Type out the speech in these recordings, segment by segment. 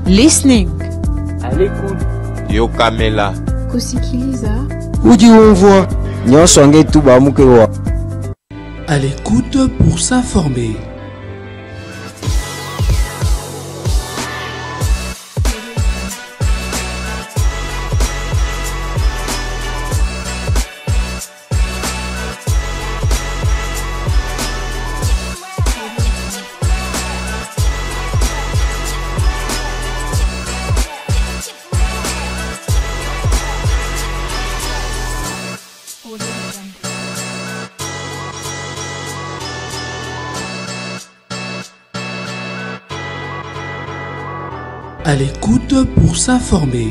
Listening. À l'écoute. Yo Kamela. Kusikiliza. Ujiumvwa. Nyosonge tuba mukewa. À l'écoute pour s'informer. À l'écoute pour s'informer.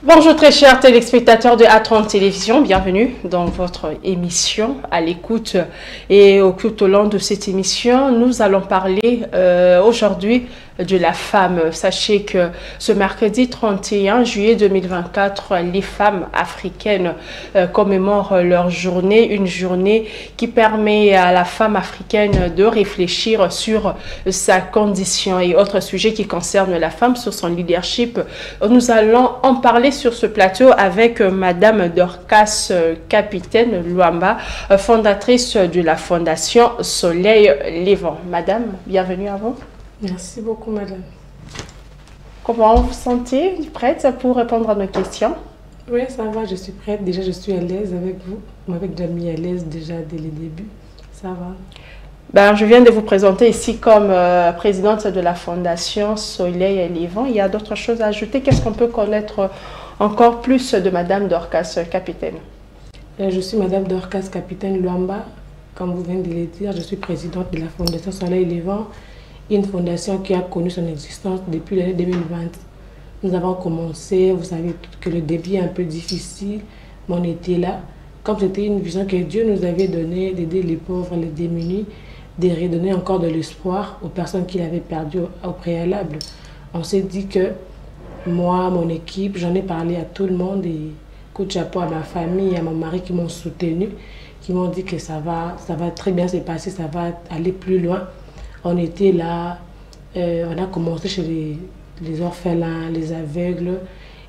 Bonjour très chers téléspectateurs de A30 Télévision, bienvenue dans votre émission à l'écoute. Et tout au long de cette émission, nous allons parler aujourd'hui de la femme. Sachez que ce mercredi 31 juillet 2024, les femmes africaines commémorent leur journée, une journée qui permet à la femme africaine de réfléchir sur sa condition et autres sujets qui concernent la femme, sur son leadership. Nous allons en parler sur ce plateau avec Madame Dorcas Capitaine Luamba, fondatrice de la Fondation Soleil Levant. Madame, bienvenue à vous. Merci beaucoup, madame. Comment vous vous sentez? Prête pour répondre à nos questions? Oui, ça va, je suis prête. Déjà, je suis à l'aise avec vous. Vous m'avez déjà mis à l'aise déjà dès le début. Ça va. Ben, je viens de vous présenter ici comme présidente de la Fondation Soleil Levant. Il y a d'autres choses à ajouter. Qu'est-ce qu'on peut connaître encore plus de Madame Dorcas Capitaine? Je suis Madame Dorcas Capitaine Luamba. Comme vous venez de le dire, je suis présidente de la Fondation Soleil Levant, une fondation qui a connu son existence depuis l'année 2020. Nous avons commencé, vous savez que le début est un peu difficile, mais on était là. Comme c'était une vision que Dieu nous avait donnée, d'aider les pauvres, les démunis, de redonner encore de l'espoir aux personnes qui l'avaient perdu au préalable. On s'est dit que moi, mon équipe, j'en ai parlé à tout le monde et coup de chapeau à ma famille et à mon mari qui m'ont soutenu, qui m'ont dit que ça va très bien se passer, ça va aller plus loin. On était là, on a commencé chez les orphelins, les aveugles,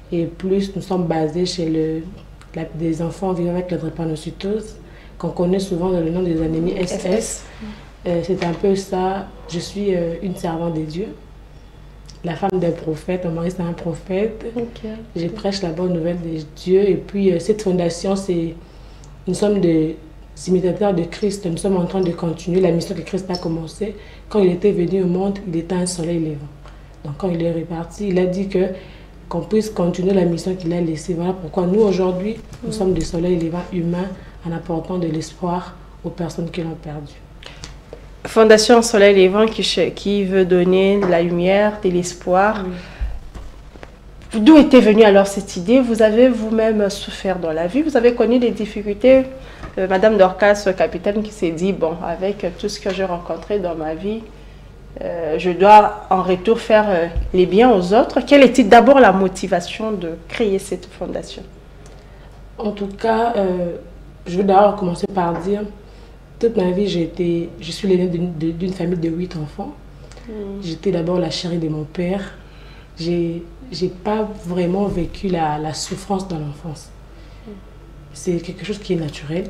et plus nous sommes basés chez des enfants vivant avec la drépanocytose, qu'on connaît souvent dans le nom des anémies SS. C'est un peu ça. Je suis une servante de Dieu, la femme d'un prophète, mon mari c'est un prophète. Okay. Je prêche la bonne nouvelle de Dieu, et puis cette fondation, nous sommes des imitateurs de Christ. Nous sommes en train de continuer la mission que Christ a commencée. Quand il était venu au monde, il était un soleil levant. Donc quand il est reparti, il a dit qu'on puisse continuer la mission qu'il a laissée. Voilà pourquoi nous aujourd'hui, nous sommes des soleils levants humains en apportant de l'espoir aux personnes qui l'ont perdu. Fondation Soleil Levant qui veut donner de la lumière, de l'espoir. D'où était venue alors cette idée? Vous avez vous-même souffert dans la vie, vous avez connu des difficultés. Madame Dorcas Capitaine qui s'est dit, bon, avec tout ce que j'ai rencontré dans ma vie, je dois en retour faire les biens aux autres. Quelle était d'abord la motivation de créer cette fondation? En tout cas, je veux d'abord commencer par dire, toute ma vie, je suis l'aînée d'une famille de 8 enfants. J'étais d'abord la chérie de mon père. J'ai pas vraiment vécu la souffrance dans l'enfance. C'est quelque chose qui est naturel.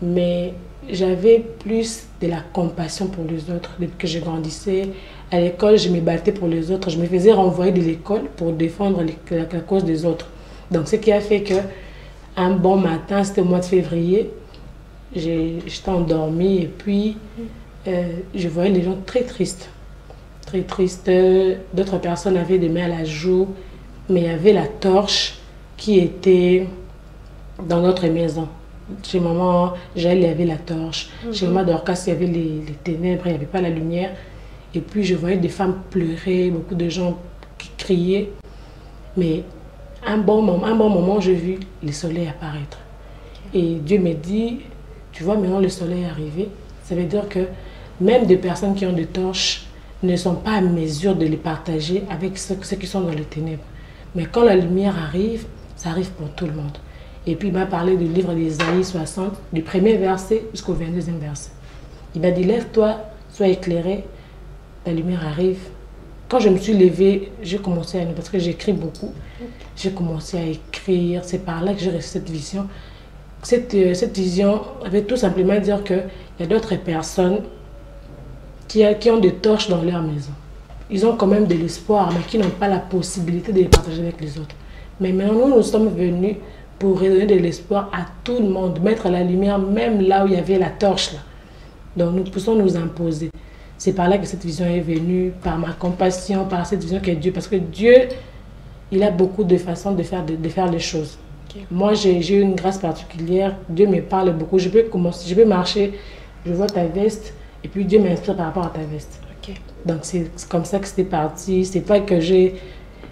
Mais j'avais plus de la compassion pour les autres. Depuis que je grandissais, à l'école, je me battais pour les autres. Je me faisais renvoyer de l'école pour défendre la cause des autres. Donc, ce qui a fait que un bon matin, c'était au mois de février, j'étais endormie et puis je voyais les gens très tristes. Très tristes. D'autres personnes avaient des mains à la joue, mais il y avait la torche qui était dans notre maison. Chez maman, Jaël, il y avait la torche. Chez maman Dorcas, il y avait les ténèbres, il n'y avait pas la lumière. Et puis je voyais des femmes pleurer, beaucoup de gens qui criaient. Mais un bon moment, j'ai vu le soleil apparaître. Et Dieu me dit, tu vois maintenant le soleil arriver. Ça veut dire que même des personnes qui ont des torches ne sont pas à mesure de les partager avec ceux qui sont dans les ténèbres. Mais quand la lumière arrive, ça arrive pour tout le monde. Et puis il m'a parlé du livre d'Ésaïe 60, du premier verset jusqu'au 22e verset. Il m'a dit, lève-toi, sois éclairé, la lumière arrive. Quand je me suis levée, j'ai commencé à... Parce que j'écris beaucoup. J'ai commencé à écrire. C'est par là que j'ai reçu cette vision. Cette vision avait tout simplement dire qu'il y a d'autres personnes qui ont des torches dans leur maison. Ils ont quand même de l'espoir, mais qui n'ont pas la possibilité de les partager avec les autres. Mais maintenant, nous sommes venus pour redonner de l'espoir à tout le monde, mettre la lumière même là où il y avait la torche. Là. Donc nous pouvons nous imposer. C'est par là que cette vision est venue, par ma compassion, par cette vision qu'est Dieu. Parce que Dieu, il a beaucoup de façons de faire les choses. Okay. Moi, j'ai une grâce particulière. Dieu me parle beaucoup. Je peux marcher, je vois ta veste, et puis Dieu m'inspire par rapport à ta veste. Okay. Donc c'est comme ça que c'était parti. C'est pas que j'ai...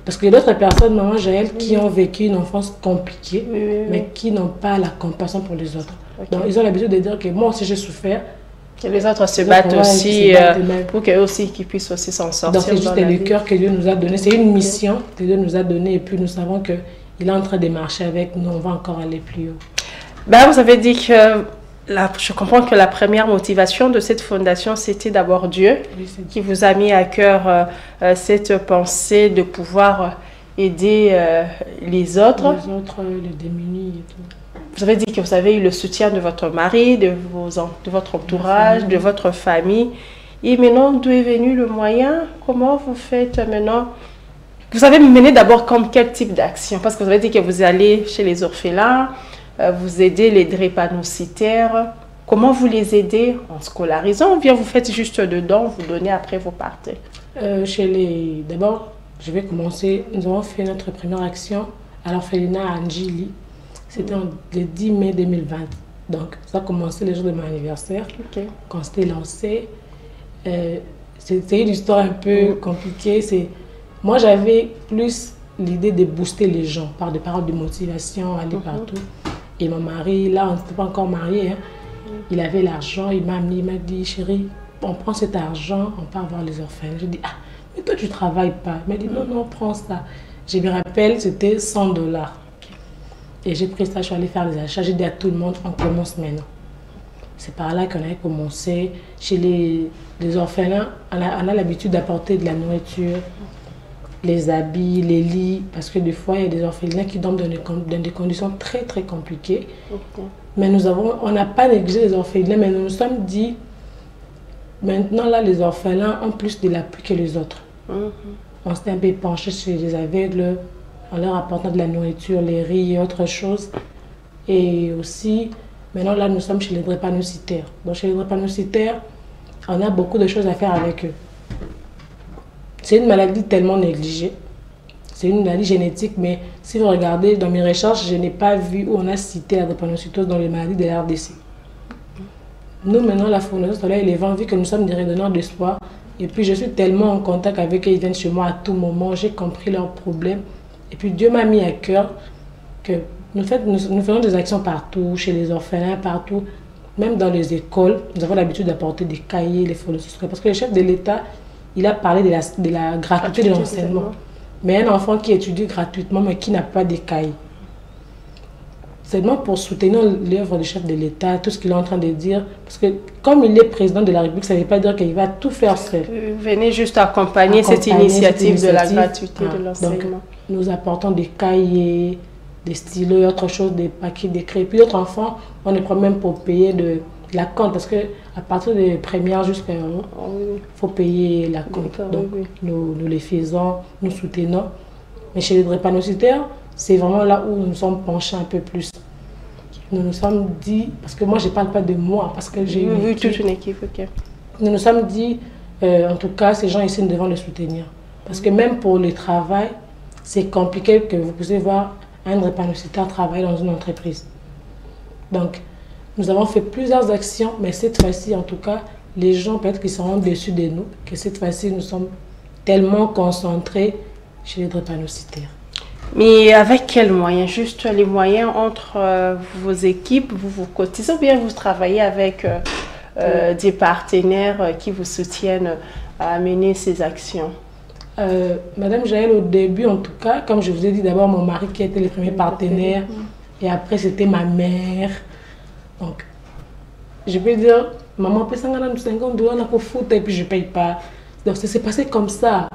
Parce qu'il y a d'autres personnes, maman Jaël, qui ont vécu une enfance compliquée, mais qui n'ont pas la compassion pour les autres. Okay. Donc ils ont l'habitude de dire que moi aussi j'ai souffert. Que les autres se battent aussi pour qu'eux aussi qu'ils puissent aussi s'en sortir. Donc c'est juste le cœur que Dieu nous a donné. C'est une mission que Dieu nous a donnée et puis nous savons qu'il est en train de marcher avec nous. On va encore aller plus haut. Ben, vous avez dit que... je comprends que la première motivation de cette fondation, c'était d'abord Dieu, qui vous a mis à cœur cette pensée de pouvoir aider les autres. Les autres, les démunis et tout. Vous avez dit que vous avez eu le soutien de votre mari, de votre entourage, de votre famille. Et maintenant, d'où est venu le moyen? Comment vous faites maintenant? Vous avez mené d'abord comme quel type d'action? Parce que vous avez dit que vous allez chez les orphelins, vous aidez les drépanocytaires. Comment vous les aidez? En scolarisant ou bien vous faites juste dedans, vous donnez, après vous partez? D'abord, je vais commencer. Nous avons fait notre première action à l'orphelinat à Njili. C'était le 10 mai 2020. Donc, ça a commencé le jour de mon anniversaire. Okay. Quand c'était lancé, c'était une histoire un peu compliquée. Moi, j'avais plus l'idée de booster les gens par des paroles de motivation, aller partout. Et mon mari, là, on n'était pas encore mariés, hein. Il avait l'argent, il m'a dit, chérie, on prend cet argent, on part voir les orphelins. J'ai dit, ah, mais toi, tu ne travailles pas. Il m'a dit, non, prends ça. Je me rappelle, c'était $100. Et j'ai pris ça, je suis allée faire les achats. J'ai dit à tout le monde, on commence maintenant. C'est par là qu'on avait commencé. Chez les orphelins, on a l'habitude d'apporter de la nourriture, les habits, les lits, parce que des fois, il y a des orphelins qui dorment dans des conditions très, très compliquées. Okay. Mais on n'a pas négligé les orphelins, mais nous nous sommes dit, maintenant, là, les orphelins ont plus de l'appui que les autres. On s'est un peu penché chez les aveugles, en leur apportant de la nourriture, les riz et autres choses. Et aussi, maintenant, là, nous sommes chez les drépanocytaires. Donc, chez les drépanocytaires, on a beaucoup de choses à faire avec eux. C'est une maladie tellement négligée. C'est une maladie génétique, mais si vous regardez dans mes recherches, je n'ai pas vu où on a cité la drépanocytose dans les maladies de la RDC. Nous, maintenant, la Fondation Soleil et les Vents, vu que nous sommes des redonneurs d'espoir, et puis je suis tellement en contact avec eux, ils viennent chez moi à tout moment, j'ai compris leurs problèmes. Et puis Dieu m'a mis à cœur que nous faisons des actions partout, chez les orphelins, partout. Même dans les écoles, nous avons l'habitude d'apporter des cahiers, les fournitures. Parce que le chef de l'État, il a parlé de la gratuité de l'enseignement. Mais un enfant qui étudie gratuitement, mais qui n'a pas de cahiers. C'est seulement pour soutenir l'œuvre du chef de l'État, tout ce qu'il est en train de dire. Parce que comme il est président de la République, ça ne veut pas dire qu'il va tout faire seul. Vous venez juste accompagner cette initiative de la gratuité de l'enseignement. Nous apportons des cahiers, des stylos et autre chose, des paquets d'écrits. Puis d'autres enfants, on les prend même pour payer de la compte. Parce qu'à partir des premières jusqu'à il faut payer la compte. Donc nous les faisons, nous soutenons. Mais chez les drépanocytaires, c'est vraiment là où nous nous sommes penchés un peu plus. Nous nous sommes dit, parce que moi je ne parle pas de moi, parce que j'ai vu toute une équipe. Okay. Nous nous sommes dit, en tout cas, ces gens ici, nous devons les soutenir. Parce que même pour le travail, c'est compliqué que vous puissiez voir un drépanocytaire travailler dans une entreprise. Donc, nous avons fait plusieurs actions, mais cette fois-ci, en tout cas, les gens peut-être qu'ils seront déçus de nous, que cette fois-ci, nous sommes tellement concentrés chez les drépanocytaires. Mais avec quels moyens? Juste les moyens entre vos équipes, vous cotisez ou bien vous travaillez avec des partenaires qui vous soutiennent à mener ces actions? Madame Jaël, au début, en tout cas, comme je vous ai dit, d'abord mon mari qui était le premier partenaire, et après c'était ma mère. Donc, je peux dire, maman, paye $50 pour foot et puis je ne paye pas. Donc ça s'est passé comme ça.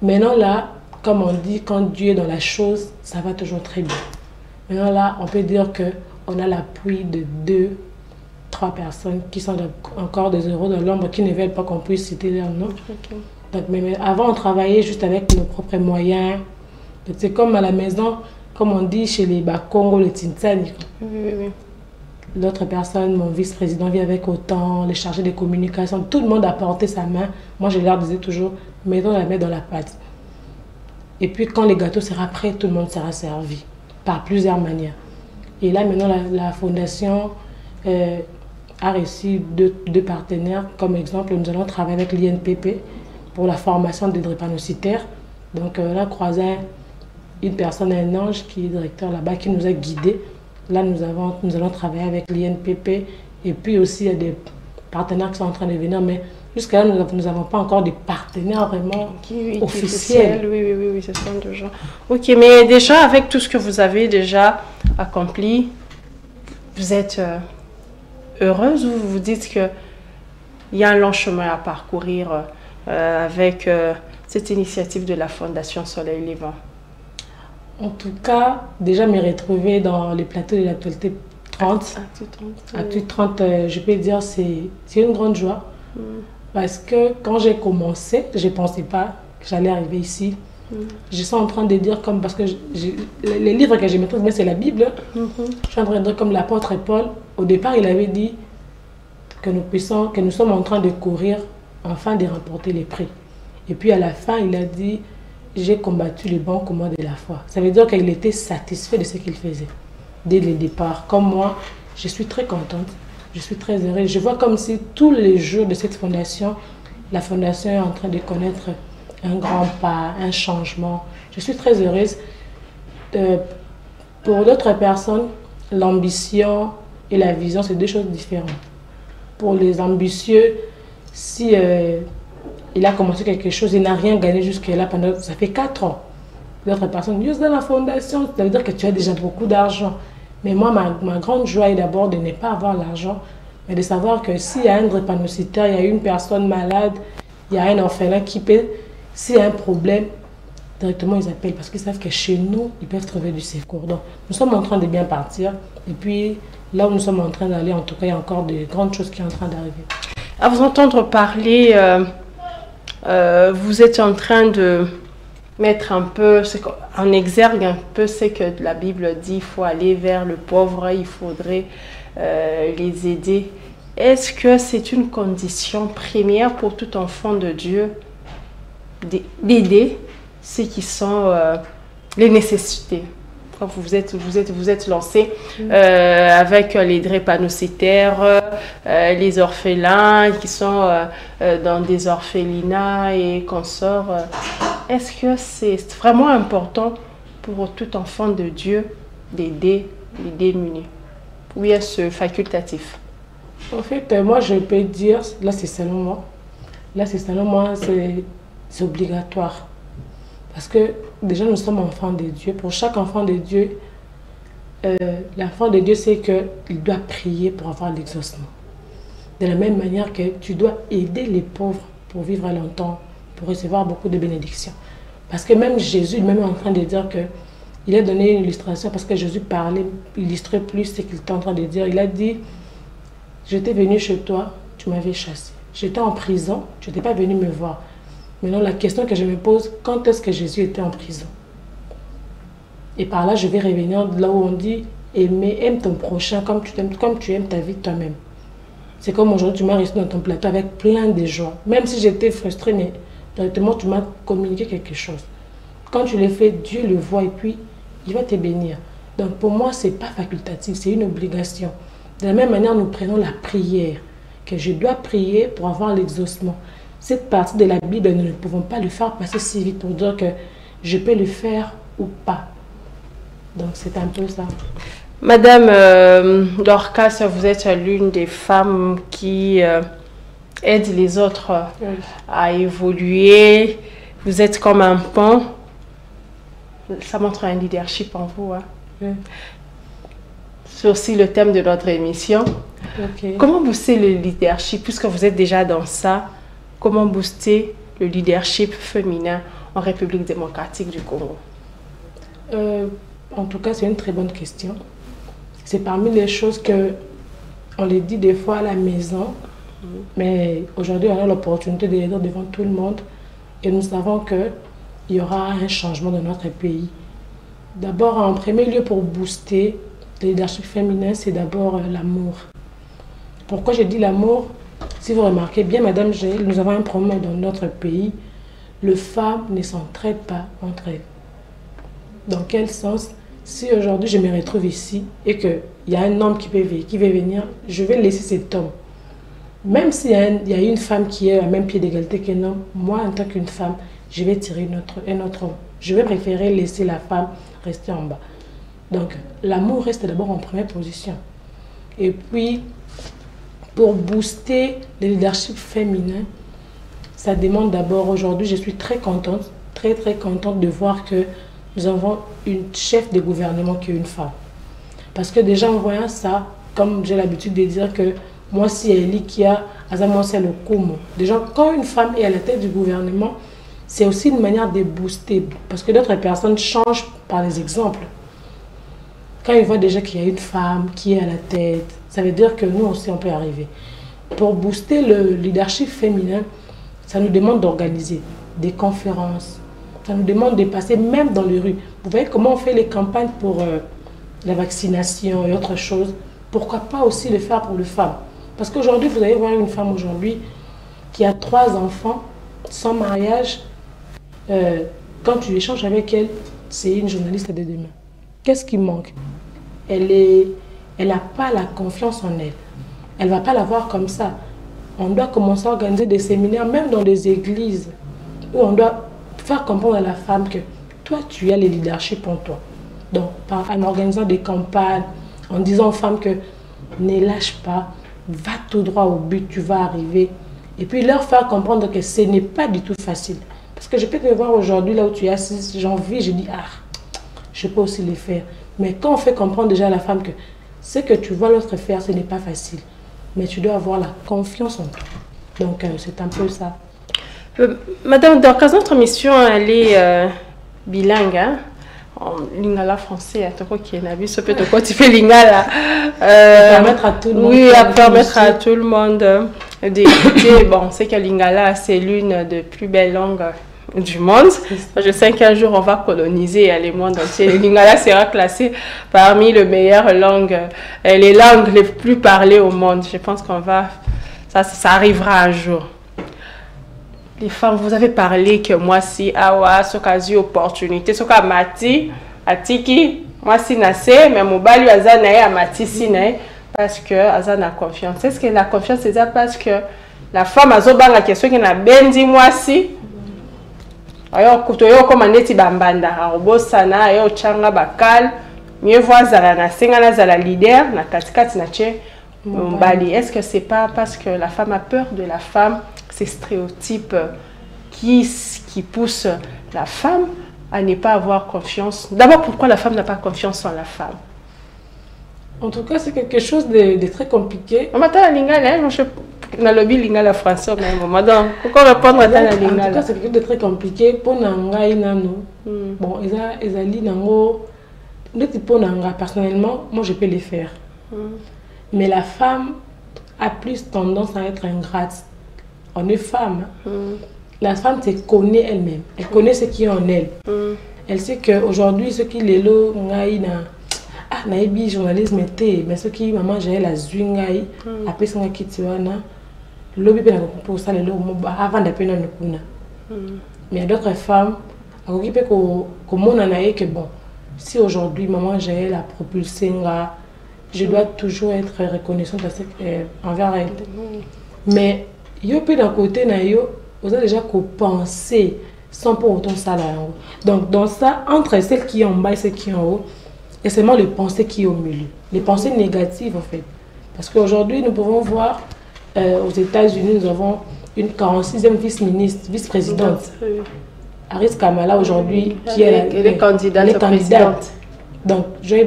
Maintenant là, comme on dit, quand Dieu est dans la chose, ça va toujours très bien. Maintenant là, on peut dire qu'on a l'appui de 2-3 personnes qui sont encore des euros dans l'ombre, qui ne veulent pas qu'on puisse citer leur nom. Ok. Donc, mais avant, on travaillait juste avec nos propres moyens. C'est comme à la maison, comme on dit chez les Bakongo, le Tintani. Oui, oui, oui. L'autre personne, mon vice-président, vient avec autant, les chargés de communication. Tout le monde a porté sa main. Moi, je leur disais toujours, mettons la main dans la pâte. Et puis, quand les gâteaux seront prêts, tout le monde sera servi par plusieurs manières. Et là, maintenant, la fondation a reçu deux partenaires. Comme exemple, nous allons travailler avec l'INPP pour la formation des drépanocytaires. Donc, on a croisé une personne, un ange qui est directeur là-bas, qui nous a guidés. Là, nous allons travailler avec l'INPP. Et puis aussi, il y a des partenaires qui sont en train de venir. Mais jusqu'à là, nous n'avons pas encore des partenaires vraiment officiels. Oui, ce sont des gens. Ok, mais déjà, avec tout ce que vous avez déjà accompli, vous êtes heureuse ou vous vous dites qu'il y a un long chemin à parcourir avec cette initiative de la Fondation Soleil Levant? En tout cas, déjà me retrouver dans les plateaux de l'actualité 30. Actu 30, je peux dire, c'est une grande joie. Parce que quand j'ai commencé, je ne pensais pas que j'allais arriver ici. Je suis en train de dire comme, parce que les livres que je maîtrise, c'est la Bible. Je suis en train de dire comme l'apôtre Paul. Au départ, il avait dit que nous sommes en train de courir afin de remporter les prix. Et puis à la fin, il a dit, j'ai combattu le bon combat de la foi. Ça veut dire qu'il était satisfait de ce qu'il faisait dès le départ. Comme moi, je suis très contente, je suis très heureuse. Je vois comme si tous les jours de cette fondation, la fondation est en train de connaître un grand pas, un changement. Je suis très heureuse. Pour d'autres personnes, l'ambition et la vision, c'est deux choses différentes. Pour les ambitieux, si il a commencé quelque chose, il n'a rien gagné jusque-là pendant, ça fait 4 ans. D'autres personnes, juste dans la fondation, ça veut dire que tu as déjà beaucoup d'argent. Mais moi, ma grande joie est d'abord de ne pas avoir l'argent, mais de savoir que s'il y a un drépanocytaire, il y a une personne malade, il y a un orphelin qui peut, s'il y a un problème, directement ils appellent parce qu'ils savent que chez nous, ils peuvent trouver du secours. Donc, nous sommes en train de bien partir. Et puis, là où nous sommes en train d'aller, en tout cas, il y a encore de grandes choses qui sont en train d'arriver. À vous entendre parler, vous êtes en train de mettre un peu en exergue un peu ce que la Bible dit. Il faut aller vers le pauvre, il faudrait les aider. Est-ce que c'est une condition première pour tout enfant de Dieu d'aider ceux qui sont les nécessités? Vous êtes lancé avec les drépanocytaires, les orphelins qui sont dans des orphelinats et consorts. Est-ce que c'est vraiment important pour tout enfant de Dieu d'aider les démunis? Ou bien c'est facultatif? En fait, moi je peux dire, là c'est selon moi, c'est obligatoire. Parce que déjà nous sommes enfants de Dieu. Pour chaque enfant de Dieu, l'enfant de Dieu sait qu'il doit prier pour avoir l'exaucement. De la même manière que tu dois aider les pauvres pour vivre longtemps, pour recevoir beaucoup de bénédictions. Parce que même Jésus, même est en train de dire qu'il a donné une illustration, parce que Jésus parlait, illustrait plus ce qu'il était en train de dire. Il a dit, j'étais venu chez toi, tu m'avais chassé. J'étais en prison, tu n'étais pas venu me voir. Maintenant, la question que je me pose, quand est-ce que Jésus était en prison? Et par là, je vais revenir de là où on dit, aime ton prochain comme tu aimes ta vie toi-même. C'est comme aujourd'hui, tu m'as reçu dans ton plateau avec plein de joie. Même si j'étais frustrée, mais directement, tu m'as communiqué quelque chose. Quand tu l'as fait, Dieu le voit et puis, il va te bénir. Donc, pour moi, ce n'est pas facultatif, c'est une obligation. De la même manière, nous prenons la prière, que je dois prier pour avoir l'exaucement. Cette partie de la Bible, nous ne pouvons pas le faire passer si vite pour dire que je peux le faire ou pas. Donc, c'est un peu ça. Madame Dorcas, vous êtes l'une des femmes qui aident les autres à évoluer. Vous êtes comme un pont. Ça montre un leadership en vous. C'est aussi le thème de notre émission. Comment vous c'est le leadership, puisque vous êtes déjà dans ça? comment booster le leadership féminin en République démocratique du Congo? En tout cas, c'est une très bonne question. C'est parmi les choses que on les dit des fois à la maison, mais aujourd'hui, on a l'opportunité de les dire devant tout le monde et nous savons qu'il y aura un changement dans notre pays. D'abord, en premier lieu, pour booster le leadership féminin, c'est d'abord l'amour. Pourquoi je dis l'amour? Si vous remarquez bien, Madame Jaël, nous avons un problème dans notre pays. Les femmes ne s'entraident pas entre elles. Dans quel sens? Si aujourd'hui je me retrouve ici et qu'il y a un homme qui veut venir, je vais laisser cet homme. Même s'il y a une femme qui est à même pied d'égalité qu'un homme, moi en tant qu'une femme, je vais tirer un autre homme. Je vais préférer laisser la femme rester en bas. Donc l'amour reste d'abord en première position. Et puis, pour booster le leadership féminin, ça demande d'abord, aujourd'hui, je suis très contente de voir que nous avons une chef de gouvernement qui est une femme. Parce que déjà en voyant ça, comme j'ai l'habitude de dire que moi, si Eli qui a Azamon, c'est le Komo. Déjà, quand une femme est à la tête du gouvernement, c'est aussi une manière de booster. Parce que d'autres personnes changent par les exemples. Quand ils voient déjà qu'il y a une femme qui est à la tête, ça veut dire que nous aussi, on peut arriver. Pour booster le leadership féminin, ça nous demande d'organiser des conférences. Ça nous demande de passer même dans les rues. Vous voyez comment on fait les campagnes pour la vaccination et autre chose. Pourquoi pas aussi le faire pour les femmes? Parce qu'aujourd'hui, vous allez voir une femme aujourd'hui qui a 3 enfants sans mariage. Quand tu échanges avec elle, c'est une journaliste de demain. Qu'est-ce qui manque? Elle n'a pas la confiance en elle. Elle ne va pas la voir comme ça. On doit commencer à organiser des séminaires, même dans les églises, où on doit faire comprendre à la femme que toi, tu as le leadership en toi. Donc, en organisant des campagnes, en disant aux femmes que ne lâche pas, va tout droit au but, tu vas arriver. Et puis leur faire comprendre que ce n'est pas du tout facile. Parce que je peux te voir aujourd'hui, là où tu es assise, j'ai envie, je dis, ah, je peux aussi le faire. Mais quand on fait comprendre déjà à la femme que ce que tu vois l'autre faire, ce n'est pas facile. Mais tu dois avoir la confiance en toi. Donc, c'est un peu ça. Madame Dorcas, notre mission, elle est bilingue, hein? En lingala français, à toi qui est navi, ce peut quoi tu fais lingala. Permettre à tout le monde. Oui, à permettre à tout le monde d'écouter. Bon, on sait que lingala, c'est l'une des plus belles langues du monde. Je sais qu'un jour, on va coloniser le monde entier. Le lingala sera classé parmi les meilleures langues, les langues les plus parlées au monde. Je pense qu'on va... Ça arrivera un jour. Les femmes, vous avez parlé que moi, si, awa, ce cas opportunité, ce cas mati, atiki, moi, si nassé, mais mon bali, azanae, amati, si nae, parce que azana a confiance. Est-ce que la confiance, c'est ça parce que la femme a zoba la question qu'elle a bendi, moi, si, alors, kutoyo, comme on est bambanda, arobo sana, ayo, changa, bakal, mieux voir zala, na senga, na zala leader, na katikati, na che, mbali. Est-ce que c'est pas parce que la femme a peur de la femme? Ces stéréotypes qui poussent la femme à ne pas avoir confiance. D'abord, pourquoi la femme n'a pas confiance en la femme? En tout cas, c'est quelque chose de très compliqué. On m'attend à lingala, je na lobby lingala français même. Madame, pourquoi répondre à la lingala? En tout cas, c'est quelque chose de très compliqué pour nangai nano. Bon, ezali nango le type nanga personnellement, moi je peux les faire. Mais la femme a plus tendance à être ingrate. On est femme. La femme se connaît elle-même. Elle connaît ce qui est en elle. Elle sait qu'aujourd'hui, ce qui est là, ah, naïbi journalisme était, mais ce qui maman j'ai la zwingai, après son akitiwana, l'obi pe na pour ça le avant d'après na nukuna. Mais d'autres femmes, à occuper comme on en a que bon, si aujourd'hui maman j'ai la propulsée, je dois toujours être reconnaissante envers elle. Mais yo peut d'un côté na yo, vous avez déjà pensé sans pour autant ça là. Donc dans ça, entre celles qui sont en bas et celles qui sont en haut, il y a seulement les pensées qui sont au milieu. Les pensées négatives en fait. Parce qu'aujourd'hui nous pouvons voir aux États-Unis, nous avons une 46e vice-ministre, vice-présidente. Harris Kamala aujourd'hui qui est candidate. Donc Joe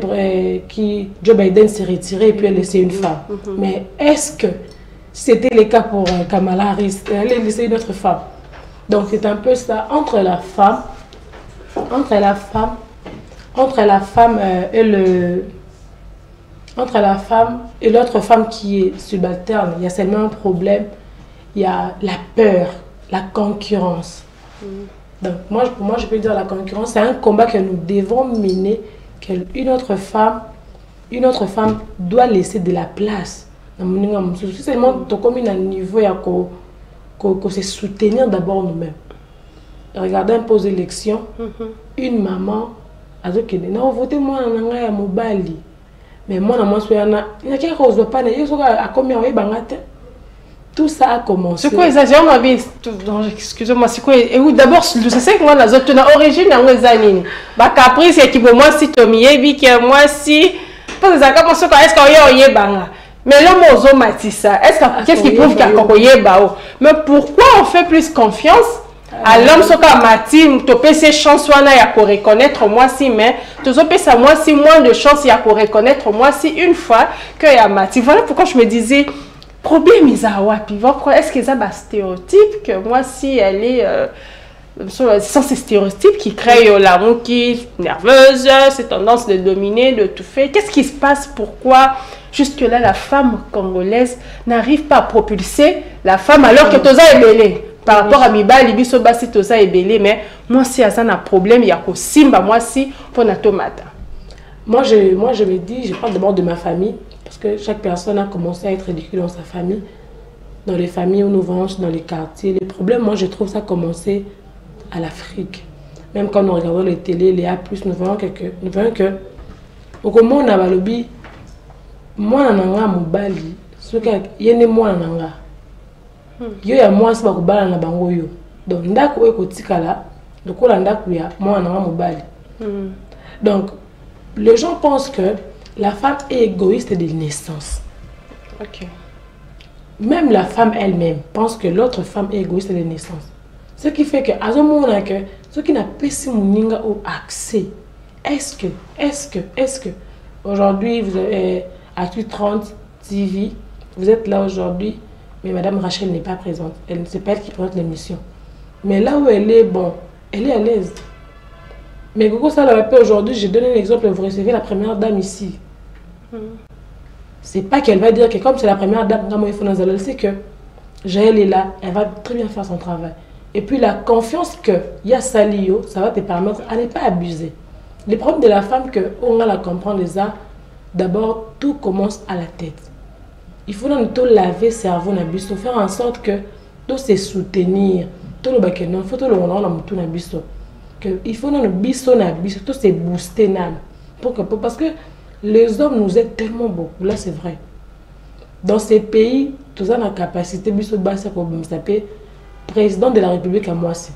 Biden s'est retiré et puis elle laissé une femme. Mais est-ce que C'était le cas pour Kamala Harris, elle a laissé une autre femme. Donc c'est un peu ça, entre la femme et l'autre femme qui est subalterne, il y a seulement un problème, il y a la peur, la concurrence. Donc pour moi, je peux dire la concurrence, c'est un combat que nous devons mener, qu'une autre femme doit laisser de la place. C'est seulement comme un niveau, il y a qu'on se soutenir d'abord nous-mêmes. Regardez un peu aux élections, une maman a dit que non, votez moi en anglais à Mobali. Mais moi, il y a quelqu'un qui ne pas, tout ça a commencé. C'est quoi exagère ma vie? Excusez-moi, c'est quoi? Et d'abord, je sais que moi, la zone origine dans les années. Bah caprice c'est qui pour moi si Tomie dit que moi si parce que ça commence quand est-ce qu'on y est banga. Mais l'homme aux matissa. Est-ce que qu'est-ce qui prouve qu'il y a kokoye bao? Mais pourquoi on fait plus confiance à l'homme soka mati topé ses chances wana ya ko reconnaître moi si mais tozopé ça moi si moins de chances ya ko reconnaître moi si une fois que ya mati. Voilà pourquoi je me disais problème is à wapi. Est-ce que ça un stéréotype que moi si elle est sans ces stéréotypes qui créent l'amour qui est nerveuse, cette tendance de dominer, de tout faire. Qu'est-ce qui se passe? Pourquoi jusque-là la femme congolaise n'arrive pas à propulser la femme alors que Toza est belé? Par rapport à Mibali, Biso Basi Toza est belé, mais moi si ça a un problème, il y a que Simba, moi si pour na tomate. Moi je me dis, je parle d'abord de ma famille, parce que chaque personne a commencé à être ridicule dans sa famille, dans les familles où nous vivons, dans les quartiers. Les problèmes, moi je trouve ça commencé à l'Afrique. Même quand nous regardons les télés, les A+, nous voyons que au comment on a balobi, moi nanga mobali, ce que yene moi nanga. Yo ya moi c'est pas kubala na bango yo. Donc ndako ekotikala, lokola ndako ya moi nanga mobali. Donc les gens pensent que la femme est égoïste de naissance. OK. Même la femme elle-même pense que l'autre femme est égoïste de naissance. Ce qui fait que, à ce moment-là, ce qui n'a pas si mon accès, est-ce que, aujourd'hui, vous avez à 30 TV, vous êtes là aujourd'hui, mais Madame Rachel n'est pas présente. C'est pas elle qui présente l'émission. Mais là où elle est, bon, elle est à l'aise. Mais Gogo Salabapé, aujourd'hui, j'ai donné un exemple, vous recevez la première dame ici. C'est pas qu'elle va dire que comme c'est la première dame, elle sait que Jaël est là, elle va très bien faire son travail. Et puis la confiance qu'il y a Salio, ça va te permettre à ne pas abuser. Le problème de la femme, on va la comprendre, d'abord, tout commence à la tête. Il faut tout laver le cerveau, faire en sorte que tout se soutenir, tout le baquet, il faut tout le monde il faut tout se booster. Parce que les hommes nous aident tellement beaucoup, là c'est vrai. Dans ces pays, tout ça a la capacité, président de la République à moi aussi.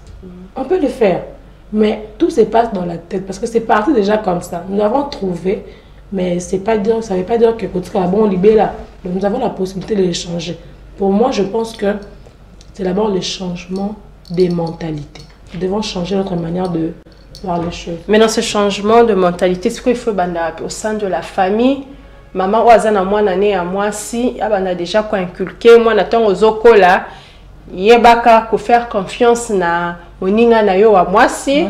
On peut le faire, mais tout se passe dans la tête parce que c'est parti déjà comme ça. Nous avons trouvé, mais ça ne veut pas dire que bon libéré là. Donc nous avons la possibilité de les changer. Pour moi, je pense que c'est d'abord le changement des mentalités. Nous devons changer notre manière de voir les choses. Mais dans ce changement de mentalité, ce qu'il faut au sein de la famille, maman ouazana moi nané à moi si on a déjà quoi inculqué moi n'attend aux okola yebaka ko faire confiance na moninga na yo à moi si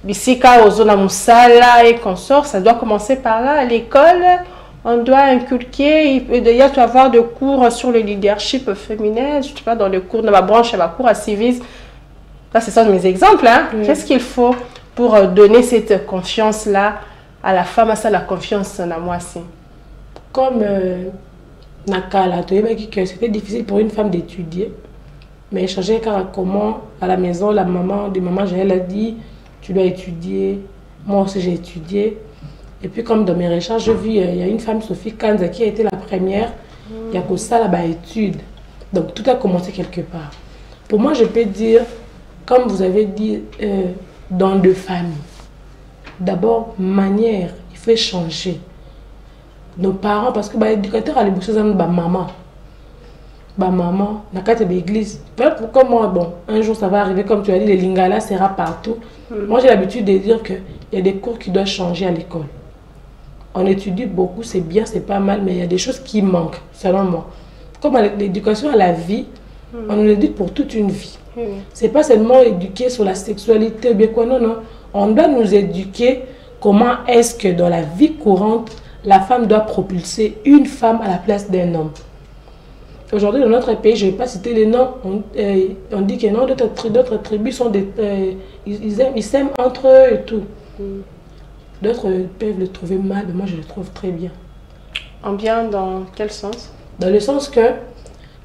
bisika ozona musala et consort, ça doit commencer par là à l'école. On doit inculquer, il doit y avoir des cours sur le leadership féminin, je sais pas, dans le cours de ma branche, ma cours à civisme. Là, ce sont mes exemples. Hein? Qu'est-ce qu'il faut pour donner cette confiance-là à la femme, à ça, la confiance en moi aussi? Comme Nakala, c'était difficile pour une femme d'étudier. Mais changer comment à la maison, la maman Jaël a dit, tu dois étudier. Moi aussi, j'ai étudié. Et puis, comme dans mes recherches, j'ai vu, il y a une femme, Sophie Kanza, qui a été la première. Il y a que ça là-bas, études. Donc, tout a commencé quelque part. Pour moi, je peux dire, comme vous avez dit, dans deux familles. D'abord, manière, il faut changer. Nos parents, parce que l'éducateur a les bouches de maman. Maman, dans la l'église. Comme moi, bon, un jour ça va arriver, comme tu as dit, les lingala sera partout. Moi, j'ai l'habitude de dire qu'il y a des cours qui doivent changer à l'école. On étudie beaucoup, c'est bien, c'est pas mal, mais il y a des choses qui manquent, selon moi. comme l'éducation à la vie, on nous l'éduque pour toute une vie. C'est pas seulement éduquer sur la sexualité, bien quoi, non, non. On doit nous éduquer comment est-ce que dans la vie courante, la femme doit propulser une femme à la place d'un homme. Aujourd'hui, dans notre pays, je ne vais pas citer les noms, on dit que non, d'autres tribus sont ils s'aiment entre eux et tout. D'autres peuvent le trouver mal, mais moi je le trouve très bien. En bien dans quel sens? Dans le sens que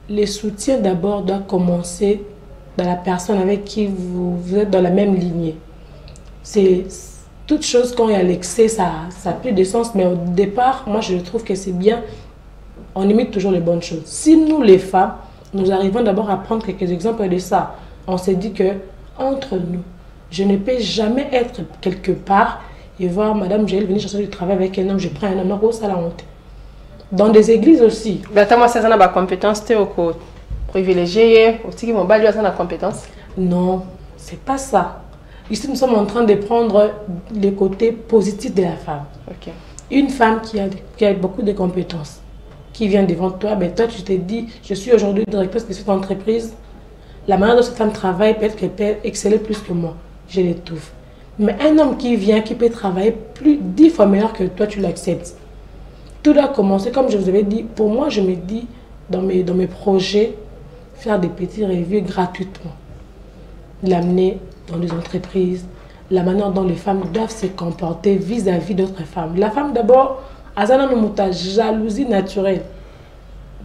les soutiens d'abord doivent commencer dans la personne avec qui vous êtes dans la même lignée. C'est toute chose quand il y a l'excès, ça n'a plus de sens, mais au départ, moi je trouve que c'est bien. On imite toujours les bonnes choses. Si nous, les femmes, nous arrivons d'abord à prendre quelques exemples de ça, on s'est dit que entre nous, je ne peux jamais être quelque part et voir Madame Jaël venir chercher du travail avec un homme, je prends un homme, non, ça la honte. Dans des églises aussi. Mais attends, moi, ça a la compétence, tu es privilégié, aussi, mon bal, ça a la compétence. Non, c'est pas ça. Ici, nous sommes en train de prendre les côtés positifs de la femme. Okay. Une femme qui a beaucoup de compétences, qui vient devant toi, ben toi tu te dis, je suis aujourd'hui directrice de cette entreprise, la manière dont cette femme travaille, peut-être qu'elle peut exceller plus que moi, je l'étouffe. Mais un homme qui vient, qui peut travailler 10 fois meilleur que toi, tu l'acceptes. Tout doit commencer, comme je vous avais dit, pour moi je me dis, dans mes projets, faire des petits reviews gratuitement. L'amener dans les entreprises, la manière dont les femmes doivent se comporter vis-à-vis d'autres femmes. La femme d'abord, Azana Nomuta, jalousie naturelle.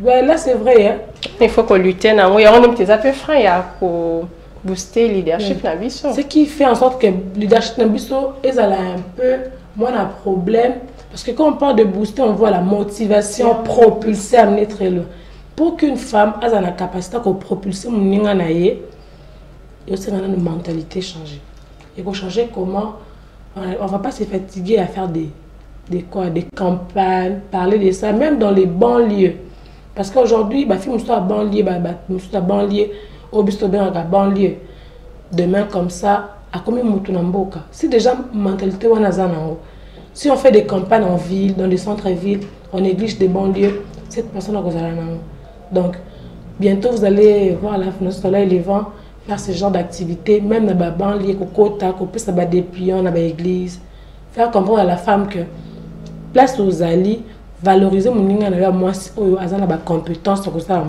Ouais, là, c'est vrai. Hein? Il faut qu'on lutte. Il y a un peu frein pour booster le leadership. Ce qui fait en sorte que le leadership est un peu moins un problème. Parce que quand on parle de booster, on voit la motivation, propulser, amener très loin. Pour qu'une femme ait la capacité de propulser, il y a aussi une mentalité changée. Il faut changer comment. On ne va pas se fatiguer à faire des campagnes, parler de ça, même dans les banlieues. Parce qu'aujourd'hui, si on est à banlieue, au banlieue, demain comme ça, à combien de temps si déjà mentalité si on fait des campagnes en ville, dans des centres-villes, on néglige des banlieues, cette personne a causé. Donc, bientôt vous allez voir la soleil levant, faire ce genre d'activité, même dans la banlieue, qu'on puisse avoir des pions dans l'église, faire comprendre à la femme que place aux alliés, valoriser mon compétence sur ça.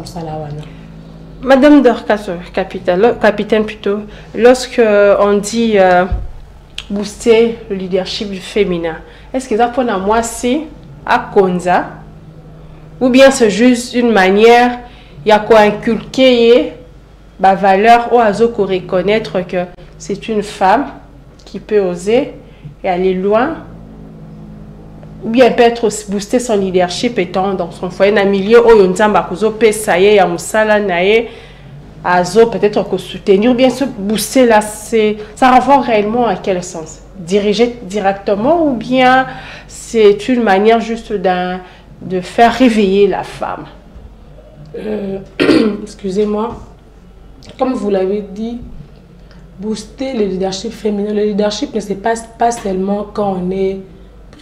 Madame Dorcas, capitaine plutôt, lorsque on dit booster le leadership féminin, est-ce que ça pour moi c'est à Konza ou bien c'est juste une manière il y a quoi inculquer la valeur ou à reconnaître que c'est une femme qui peut oser et aller loin, ou bien peut-être booster son leadership étant dans son foyer dans un milieu où on peut-être que soutenir ou bien se booster là, ça renvoie réellement à quel sens? Diriger directement ou bien c'est une manière juste de faire réveiller la femme? Excusez-moi, comme vous l'avez dit, booster le leadership féminin. Le leadership ne se passe pas seulement quand on est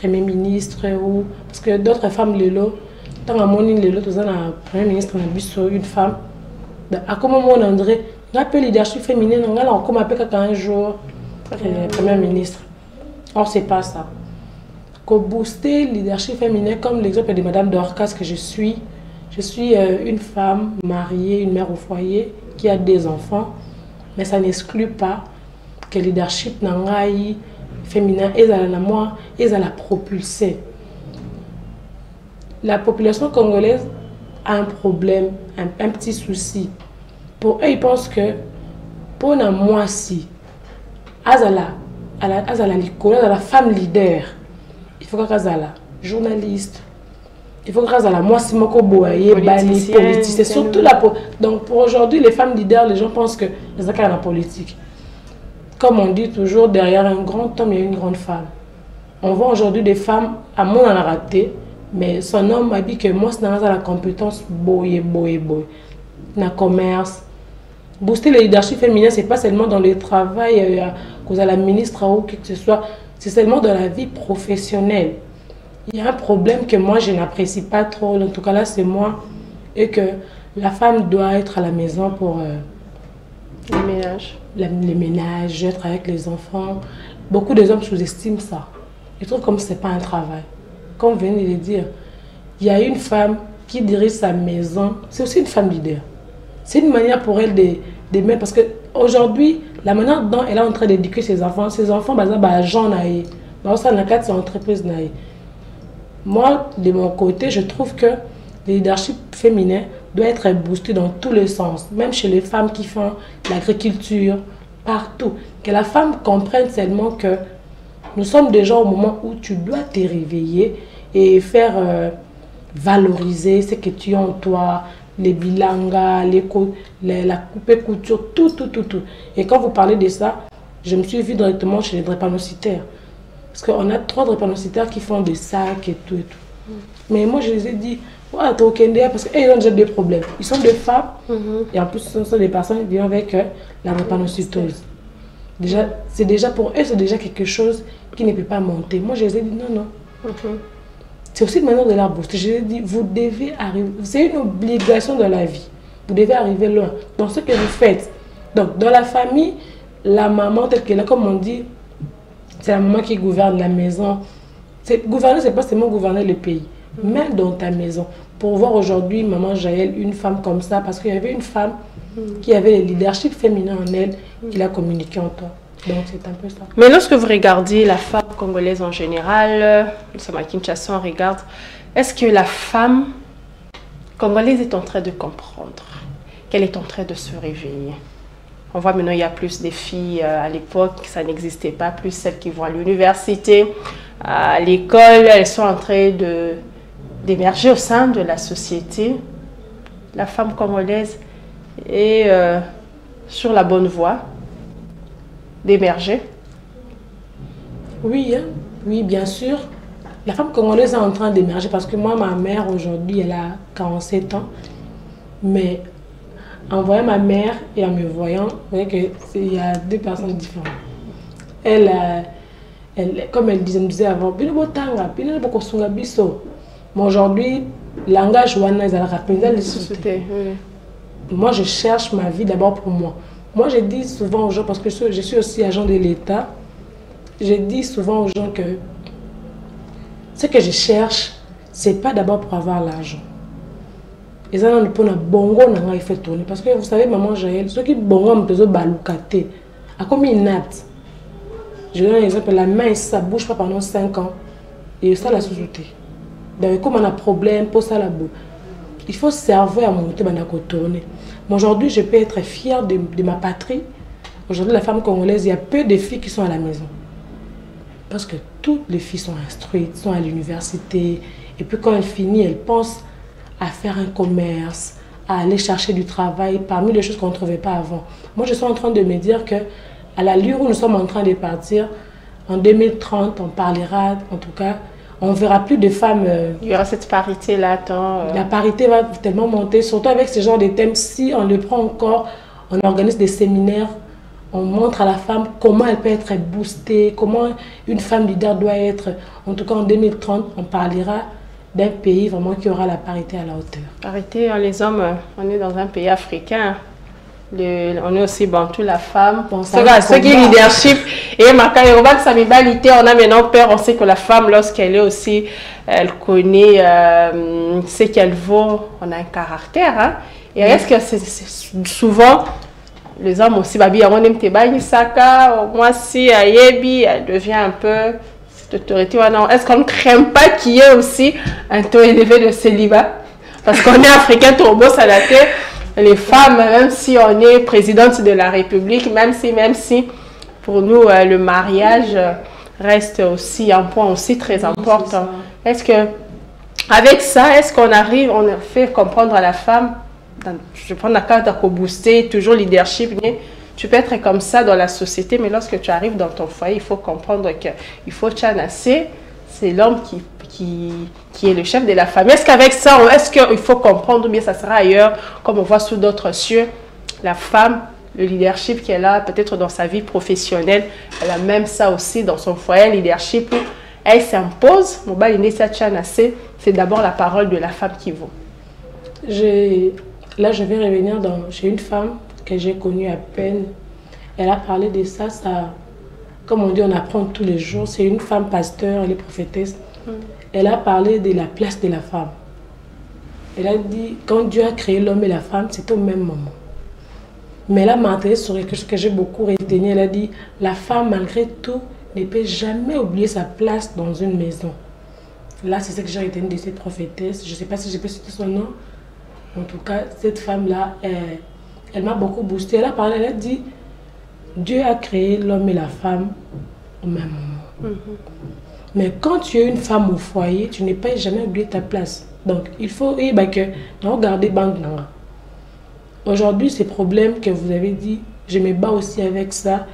Premier ministre ou parce que d'autres femmes tant à mon île Premier ministre une femme à comment mon André rappelle leadership féminin on a comme appelle un jour Premier ministre. Or c'est pas ça. Qu'on booster le leadership féminin comme l'exemple de Madame Dorcas que je suis une femme mariée, une mère au foyer qui a des enfants, mais ça n'exclut pas que le leadership n'engaille féminin et à la propulser. La population congolaise a un problème, un petit souci. Pour eux, ils pensent que pour moi si à la femme leader, il faut qu'elle soit journaliste, il faut qu'elle soit moi si moko boyer politicien, surtout la donc pour aujourd'hui les femmes leaders, les gens pensent que c'est ça la politique. Comme on dit toujours, derrière un grand homme, il y a une grande femme. On voit aujourd'hui des femmes, à mon en a raté, mais son homme m'a dit que moi, c'est dans la compétence, dans le commerce. Booster le leadership féminin, ce n'est pas seulement dans le travail, cause à la ministre ou que ce soit, c'est seulement dans la vie professionnelle. Il y a un problème que moi, je n'apprécie pas trop, en tout cas là, c'est moi. et que la femme doit être à la maison pour Le ménage. les ménages, être avec les enfants. Beaucoup des hommes sous-estiment ça. Ils trouvent comme ce n'est pas un travail. Comme vous venez de le dire, il y a une femme qui dirige sa maison. C'est aussi une femme leader. C'est une manière pour elle de mettre... Parce qu'aujourd'hui, la manière dont elle est en train d'éduquer ses enfants, j'en ai. Dans ça, c'est entreprise. Moi, de mon côté, je trouve que le leadership féminin doit être boosté dans tous les sens. Même chez les femmes qui font l'agriculture, partout. Que la femme comprenne seulement que nous sommes déjà au moment où tu dois te réveiller et faire valoriser ce que tu as en toi, les bilangas, la coupe et couture, tout. Et quand vous parlez de ça, je me suis vue directement chez les drépanocytaires. Parce qu'on a 3 drépanocytaires qui font des sacs et tout. Mais moi, je les ai dit, ouais, t'es au Kenya parce qu'ils ont déjà des problèmes. Ils sont des femmes et en plus, ce sont des personnes qui vivent avec la drépanocytose. Déjà, c'est déjà pour eux, c'est déjà quelque chose qui ne peut pas monter. Moi, je les ai dit, non. C'est aussi une manière de la booster. Je lui ai dit, vous devez arriver, c'est une obligation de la vie. Vous devez arriver loin dans ce que vous faites. Donc, dans la famille, la maman, telle qu'elle est, comme on dit, c'est la maman qui gouverne la maison. Gouverner, c'est pas seulement gouverner le pays. Même dans ta maison. Pour voir aujourd'hui, maman Jaël, une femme comme ça, parce qu'il y avait une femme qui avait le leadership féminin en elle, qui l'a communiqué en toi. Donc, c'est un peu ça. Mais lorsque vous regardez la femme congolaise en général, nous sommes à Kinshasa, on regarde, est-ce que la femme congolaise est en train de comprendre qu'elle est en train de se réveiller? On voit maintenant il y a plus de filles à l'époque, ça n'existait pas, plus celles qui vont à l'université, à l'école, elles sont en train d'émerger au sein de la société. La femme congolaise est sur la bonne voie d'émerger. Oui, oui, bien sûr. La femme congolaise est en train d'émerger parce que moi, ma mère, aujourd'hui, elle a 47 ans. Mais en voyant ma mère et en me voyant, vous voyez qu'il y a 2 personnes différentes. Elle, comme elle me disait avant, mais aujourd'hui, le langage wana est à la rapide. Moi, je cherche ma vie d'abord pour moi. Moi, je dis souvent aux gens, parce que je suis aussi agent de l'État, je dis souvent aux gens que ce que je cherche, ce n'est pas d'abord pour avoir l'argent. Et ça, il fait tourner. Parce que vous savez, maman Jaël, ceux qui bongo me baloukaté, à combien il natte. Je donne un exemple, la main, ça ne bouge pas pendant 5 ans. Et ça, la sous-outé. Donc, comme on a un problème, pour ça, la boue. Il faut servir à monter, tourner. Mais aujourd'hui, je peux être fière de ma patrie. Aujourd'hui, la femme congolaise, il y a peu de filles qui sont à la maison. Parce que toutes les filles sont instruites, sont à l'université. Et puis quand elles finissent, elles pensent à faire un commerce, à aller chercher du travail, parmi les choses qu'on ne trouvait pas avant. Moi, je suis en train de me dire que à l'allure où nous sommes en train de partir, en 2030, on parlera, en tout cas, on ne verra plus de femmes. Il y aura cette parité-là. La parité va tellement monter, surtout avec ce genre de thèmes. Si on le prend encore, on organise des séminaires, on montre à la femme comment elle peut être boostée, comment une femme leader doit être. En tout cas, en 2030, on parlera d'un pays vraiment qui aura la parité à la hauteur. Parité, les hommes, on est dans un pays africain. On est aussi bantou, la femme. Bon, ce qui est leadership. Et on a maintenant peur. On sait que la femme, lorsqu'elle est aussi, elle connaît ce qu'elle vaut. On a un caractère. Hein? Et est-ce que c'est souvent, les hommes aussi, moi si elle devient un peu cette autorité. Est-ce qu'on ne craint pas qu'il y ait aussi un taux élevé de célibat? Parce qu'on est africain, tout beau, ça la tête. Les femmes, même si on est présidente de la République, même si pour nous le mariage reste aussi un point aussi très important. Est-ce que avec ça, est-ce qu'on arrive, on fait comprendre à la femme, je prends la carte à booster, toujours leadership, tu peux être comme ça dans la société, mais lorsque tu arrives dans ton foyer, il faut comprendre qu'il faut chanasser, c'est l'homme qui est le chef de la famille. Est-ce qu'avec ça, est-ce qu'il faut comprendre, ou bien ça sera ailleurs, comme on voit sous d'autres cieux, la femme, le leadership qu'elle a, peut-être dans sa vie professionnelle, elle a même ça aussi dans son foyer, leadership, où elle s'impose, c'est d'abord la parole de la femme qui vaut. Là, je vais revenir chez une femme que j'ai connue à peine. Elle a parlé de ça, comme on dit, on apprend tous les jours. C'est une femme pasteur, elle est prophétesse. Elle a parlé de la place de la femme. Elle a dit, quand Dieu a créé l'homme et la femme, c'est au même moment. Mais elle a mentionné sur quelque chose que j'ai beaucoup retenu. Elle a dit, la femme, malgré tout, ne peut jamais oublier sa place dans une maison. Là, c'est ce que j'ai retenu de cette prophétesse. Je ne sais pas si je peux citer son nom. En tout cas, cette femme-là, elle m'a beaucoup boosté. Elle a parlé, elle a dit, Dieu a créé l'homme et la femme au même moment. Mais quand tu es une femme au foyer, tu ne peux jamais oublier ta place. Donc, il faut regarder Bandanga. Aujourd'hui, ces problèmes que vous avez dit, je me bats aussi avec ça.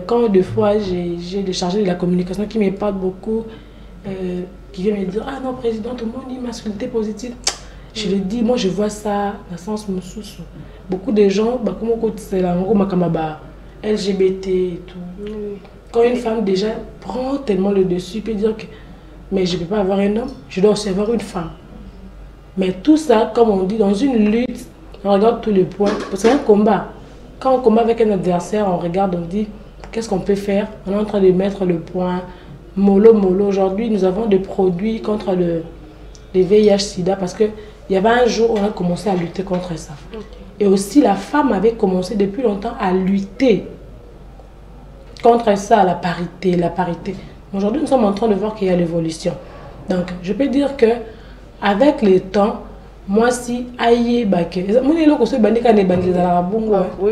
Quand des fois, j'ai des chargés de la communication qui me parlent beaucoup, qui viennent me dire, ah non, président, tout le monde dit masculinité positive. Je le dis, moi je vois ça dans le sens sous. Beaucoup de gens, comme c'est la LGBT et tout. Quand une femme déjà prend tellement le dessus, peut dire que mais je ne peux pas avoir un homme, je dois aussi avoir une femme. Mais tout ça, comme on dit, dans une lutte, on regarde tous les points. C'est un combat. Quand on combat avec un adversaire, on regarde, on dit, qu'est-ce qu'on peut faire? On est en train de mettre le point. Mollo. Aujourd'hui, nous avons des produits contre le VIH-Sida parce qu'il y avait un jour où on a commencé à lutter contre ça. Et aussi, la femme avait commencé depuis longtemps à lutter contre ça, la parité. Aujourd'hui, nous sommes en train de voir qu'il y a l'évolution. Donc, je peux dire que avec le temps, moi, si aïe, oui,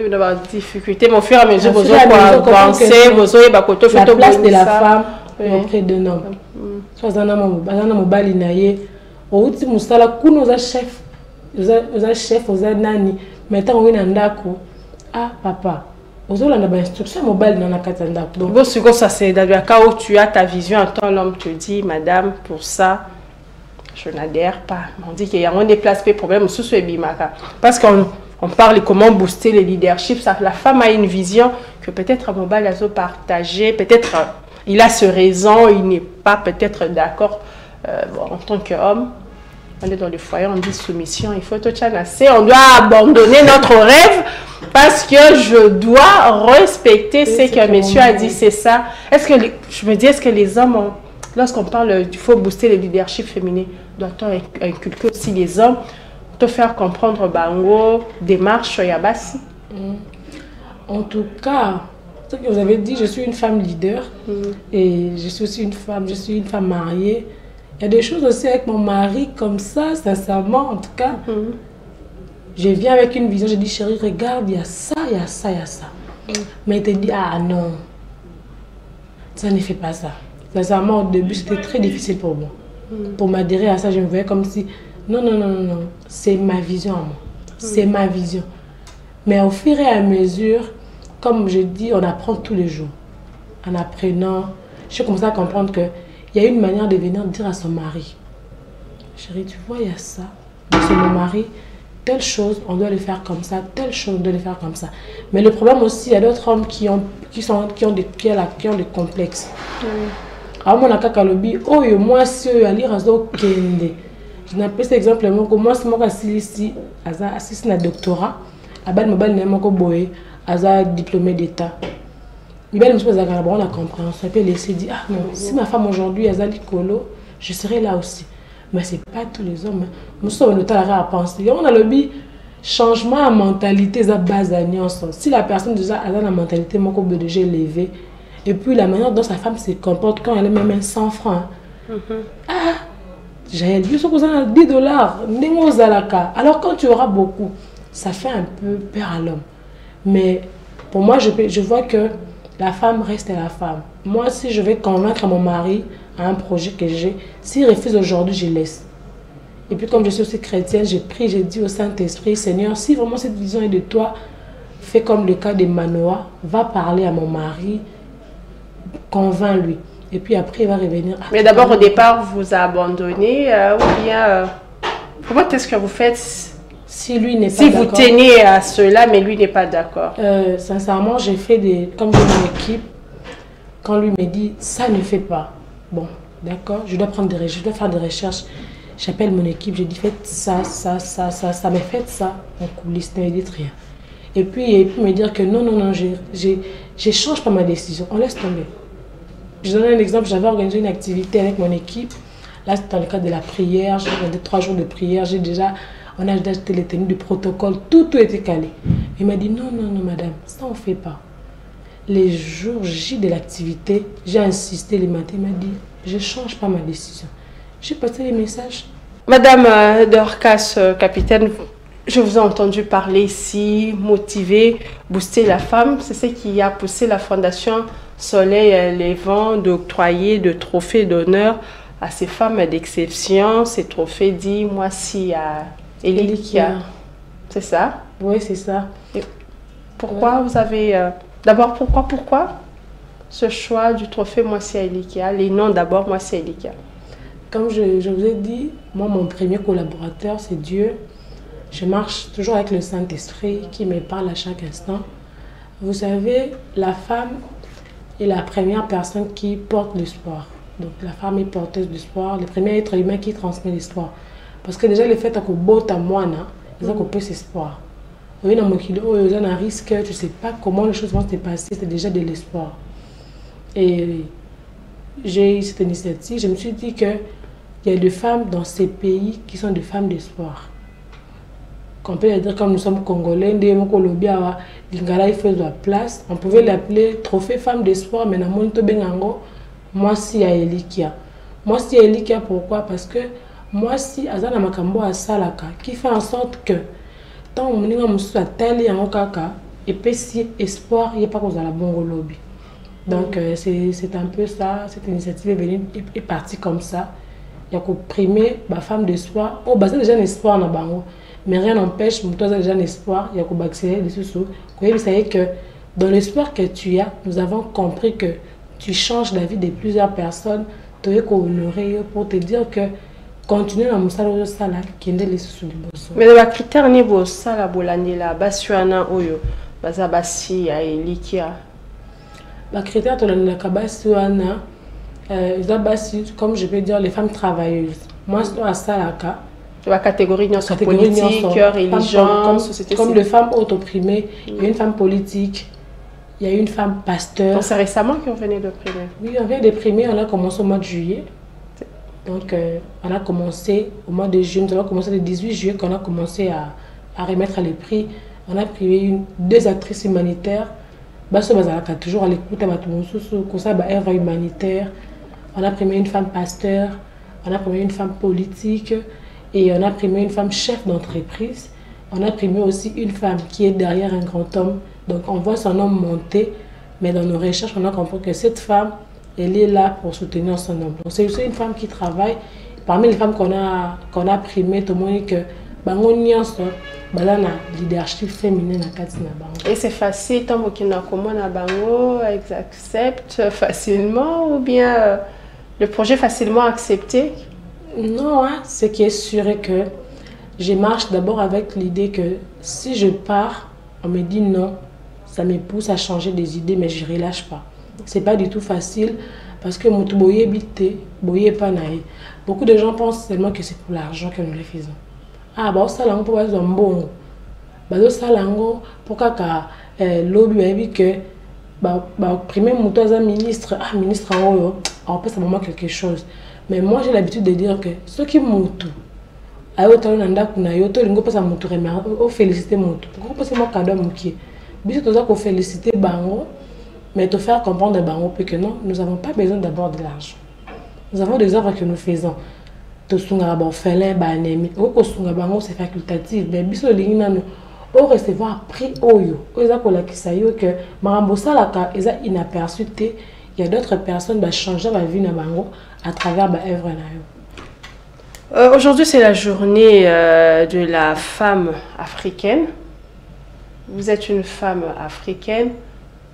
on a des difficultés, mais au fur et à mesure, vous la place de la femme auprès d'un homme. Soit un homme mobile naïe, ou si musala kuno za chef, za nani, maintenant on est ndako. Ah papa, aujourd'hui on a une instruction mobile dans la katanda. Donc bon, ce que ça c'est dans le cas où tu as ta vision en tant l'homme te dit, madame, pour ça, je n'adhère pas. On dit qu'il y a un déplacement problème sous ce bimaka, parce qu'on parle comment booster le leadership. Ça, la femme a une vision que peut-être mobile a partagé, peut-être il a ses raisons, il n'est pas peut-être d'accord. En tant qu'homme, on est dans le foyer, on dit soumission, il faut tout chanasser, on doit abandonner notre rêve parce que je dois respecter ce que monsieur a dit, c'est ça. Je me dis, est-ce que les hommes, lorsqu'on parle du faut booster le leadership féminin, doit-on inculquer aussi les hommes, te faire comprendre bango, démarche, yabasi? En tout cas, ce que vous avez dit, je suis une femme leader et je suis aussi une femme mariée. Il y a des choses aussi avec mon mari comme ça, sincèrement, en tout cas. Je viens avec une vision, je dis chérie, regarde, il y a ça, il y a ça, il y a ça. Mais il te dit, ah non, ça ne fait pas ça. Sincèrement, au début, c'était très difficile pour moi. Pour m'adhérer à ça, je me voyais comme si, non, c'est ma vision à moi. C'est ma vision. Mais au fur et à mesure, comme je dis, on apprend tous les jours. En apprenant, je commence à comprendre que il y a une manière de venir dire à son mari, chérie, tu vois, il y a ça. C'est mon mari, telle chose, on doit le faire comme ça, telle chose, on doit le faire comme ça. Mais le problème aussi, il y a d'autres hommes qui ont des complexes. Alors, mon akakalobi, oh, moi, si je lire kende. Je n'appelle cet exemple, moi, si je suis ici, assistant à doctorat, je suis diplômé d'État. Il va me poser la compréhension. Il laisser dire, ah non, si ma femme aujourd'hui est Nicolo, je serai là aussi. Mais ce n'est pas tous les hommes. Nous sommes à penser. On a le changement de mentalité, c'est base à si la personne déjà a la mentalité, mon couple déjà élevé, et puis la manière dont sa femme se comporte quand elle est même 100 francs. Ah, j'ai dit que vous avez 10 dollars. Alors quand tu auras beaucoup, ça fait un peu peur à l'homme. Mais pour moi, je vois que la femme reste la femme. Moi, si je vais convaincre mon mari à un projet que j'ai, s'il refuse aujourd'hui, je laisse. Et puis comme je suis aussi chrétienne, j'ai prié, j'ai dit au Saint-Esprit, Seigneur, si vraiment cette vision est de toi, fais comme le cas de Manoah, va parler à mon mari, convainc-lui. Et puis après, il va revenir. Mais d'abord, au départ, vous abandonnez ou bien... comment est-ce que vous faites si lui n'est pas d'accord? Si vous tenez à cela, mais lui n'est pas d'accord. Sincèrement, j'ai fait comme j'ai mon équipe, quand lui me dit, ça ne fait pas. Bon, d'accord, je dois faire des recherches. J'appelle mon équipe, j'ai dit faites ça, mais faites ça en coulisses, ne dites rien. Et puis me dire que non, je change pas ma décision, on laisse tomber. Je donne un exemple, j'avais organisé une activité avec mon équipe. Là, c'était dans le cadre de la prière, j'ai organisé 3 jours de prière, on a déjà acheté les tenues du protocole, tout était calé. Il m'a dit non, madame, ça on ne fait pas. Les jours J de l'activité, j'ai insisté le matin, il m'a dit, je ne change pas ma décision. J'ai passé les messages. Madame Dorcas, capitaine, je vous ai entendu parler ici, motiver, booster la femme. C'est ce qui a poussé la Fondation Soleil Levant d'octroyer de trophées d'honneur à ces femmes d'exception. Ces trophées dit moi si à Elikia. C'est ça? Oui, c'est ça. Et pourquoi vous avez... D'abord, pourquoi ce choix du trophée moi si à Elikia? Les noms d'abord moi si à Elikia. Comme je vous ai dit, moi, mon premier collaborateur, c'est Dieu. Je marche toujours avec le Saint-Esprit qui me parle à chaque instant. Vous savez, la femme est la première personne qui porte l'espoir. Donc, la femme est porteuse d'espoir, le premier être humain qui transmet l'espoir. Parce que déjà, le fait que vous à moi, ils ont peu espoir. Vous voyez, dans mon kilo, ils ont un risque, tu ne sais pas comment les choses vont se passer, c'est déjà de l'espoir. Et j'ai eu cette initiative, je me suis dit qu'il y a des femmes dans ces pays qui sont des femmes d'espoir. On peut dire comme nous sommes congolais, on pouvait l'appeler trophée femme d'espoir, mais moi si à Elikia. Moi si à Elikia, pourquoi? Parce que moi si Azana Makambo à Salaka, qui fait en sorte que tant on a tali en kaka, et puis si espoir, il n'y a pas qu'on a la bonne lobby. Donc c'est un peu ça, cette initiative est partie comme ça. Il y a qu'au primer ma femme d'espoir. Oh, bah c'est déjà un espoir dans bango. Mais rien n'empêche, toi déjà un espoir, il y a qu'au accélérer les sous. Vous savez que dans l'espoir que tu as, nous avons compris que tu changes la vie de plusieurs personnes. Tu es honoré pour te dire que continue dans mon salon de salle qui est les sous du boss. Mais le critère niveau sala bolani la basuana oyo bazabasi à Elikia. Le critère de la kabasuana comme je peux dire les femmes travailleuses. Moi je suis à Salaka. La catégorie politique, religion, société comme les femmes auto-opprimées, il y a une femme politique, il y a une femme pasteur. C'est récemment qu'on venait d'opprimer. Oui, on vient d'opprimer, on a commencé au mois de juillet. Donc on a commencé au mois de juillet, nous avons commencé le 18 juillet qu'on a commencé à remettre les prix. On a privé 2 actrices humanitaires. Toujours à l'écoute, œuvre humanitaire. On a primé une femme pasteur, on a primé une femme politique et on a primé une femme chef d'entreprise. On a primé aussi une femme qui est derrière un grand homme. Donc on voit son homme monter, mais dans nos recherches, on a compris que cette femme, elle est là pour soutenir son homme. Donc c'est aussi une femme qui travaille. Parmi les femmes qu'on a primées, tout le monde dit que leadership féminin. Et c'est facile, tant que ils acceptent facilement ou bien le projet facilement accepté? Non, hein, ce qui est sûr est que je marche d'abord avec l'idée que si je pars, on me dit non, ça me pousse à changer des idées, mais je ne relâche pas. Ce n'est pas du tout facile parce que beaucoup de gens pensent seulement que c'est pour l'argent que nous le faisons. Ah, bah, ça, là, on peut voir un bon. Bah, ça, là, pour que lobby, que premier ministre, ministre en haut, on peut savoir quelque chose. Mais moi, j'ai l'habitude de dire que ceux qui montent, féliciter Moutou. Pourquoi c'est moi cadeau Mouki? Bien sûr, tu féliciter Bango, mais te faire comprendre Bango que non, nous n'avons pas besoin d'abord de l'argent. Nous avons des œuvres que nous faisons. C'est facultatif, mais biso linginano au recevoir prix oyo oza ko lakisa yo que marambosa la ka eza inaperçu té, il y a d'autres personnes qui changer la vie na bango à travers ba œuvre na yo. Aujourd'hui c'est la journée de la femme africaine. Vous êtes une femme africaine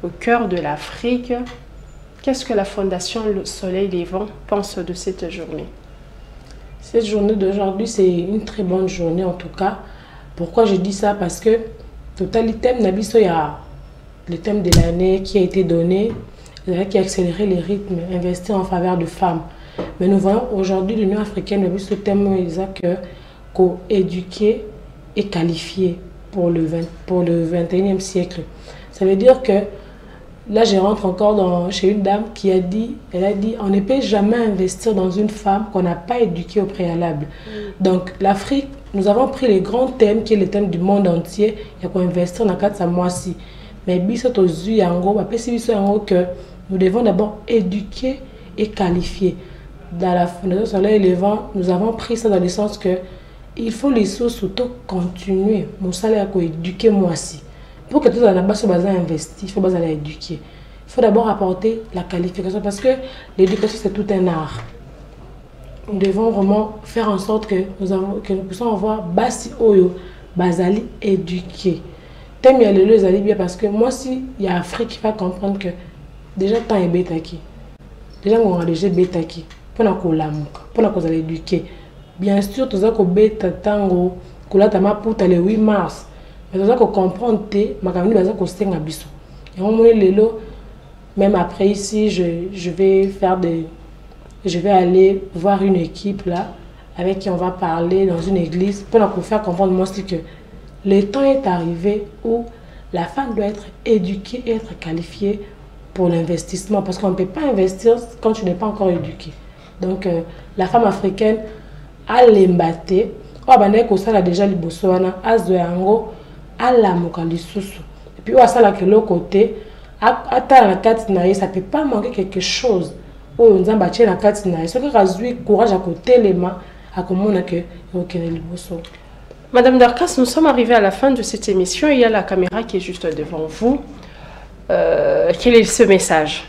au cœur de l'Afrique. Qu'est-ce que la Fondation Soleil Levant pense de cette journée? Cette journée d'aujourd'hui, c'est une très bonne journée en tout cas. Pourquoi je dis ça? Parce que totalité Nabiso, il y a le thème de l'année qui a été donné, qui a accéléré les rythmes, investir en faveur de femmes. Mais nous voyons aujourd'hui l'Union africaine, vu ce thème, que éduquer et qualifier pour le 21e siècle. Ça veut dire que là, je rentre encore chez une dame qui a dit, on ne peut jamais investir dans une femme qu'on n'a pas éduquée au préalable. Donc, l'Afrique, nous avons pris les grands thèmes, qui est le thème du monde entier, et qu'on investit dans 4 mois-ci. Mais que nous devons d'abord éduquer et qualifier. Dans la Fondation Soleil Levant, nous avons pris ça dans le sens que il faut les sources surtout continuer. Mon salaire à éduquer moi aussi. Pour que tout le monde soit investi, il faut éduquer. Il faut d'abord apporter la qualification parce que l'éducation c'est tout un art. Nous devons vraiment faire en sorte que nous puissions avoir Basi Oyo, Bazali éduqué. Thème il y a le lieu bien parce que moi si il y a Afrique qui va comprendre que déjà tant est bétaki. Déjà on a déjà bétaki. Pour nous éduquer. Bien sûr, tout ça que bêta tango, que là tama pour le 8 mars. Mais tout ça que comprendre te, ma camille baza que c'est un abisso. Et on me lelo, même après ici, je vais aller voir une équipe là avec qui on va parler dans une église pour nous faire comprendre moi aussi que le temps est arrivé où la femme doit être éduquée et être qualifiée pour l'investissement parce qu'on ne peut pas investir quand tu n'es pas encore éduqué. Donc la femme africaine a l'embaté, a déjà le bosoana, a zoyango, a la mokalisousu. Et puis, à ça, de l'autre côté, à la carte, ça ne peut pas manquer quelque chose. On a battu la carte, ce qui a courage à côté les mains, à comment on a que le bosso. Madame Dorcas, nous sommes arrivés à la fin de cette émission. Il y a la caméra qui est juste devant vous. Quel est ce message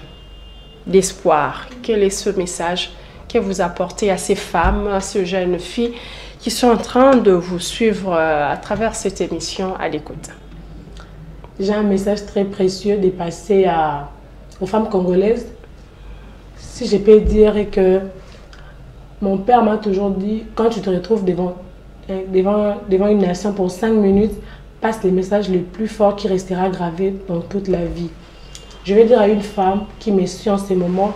d'espoir? Quel est ce message que vous apportez à ces femmes, à ces jeunes filles qui sont en train de vous suivre à travers cette émission à l'écoute? J'ai un message très précieux de passer aux femmes congolaises. Si je peux dire que mon père m'a toujours dit, quand tu te retrouves devant une nation pour 5 minutes, passe le message le plus fort qui restera gravé dans toute la vie. Je vais dire à une femme qui me suit en ce moment,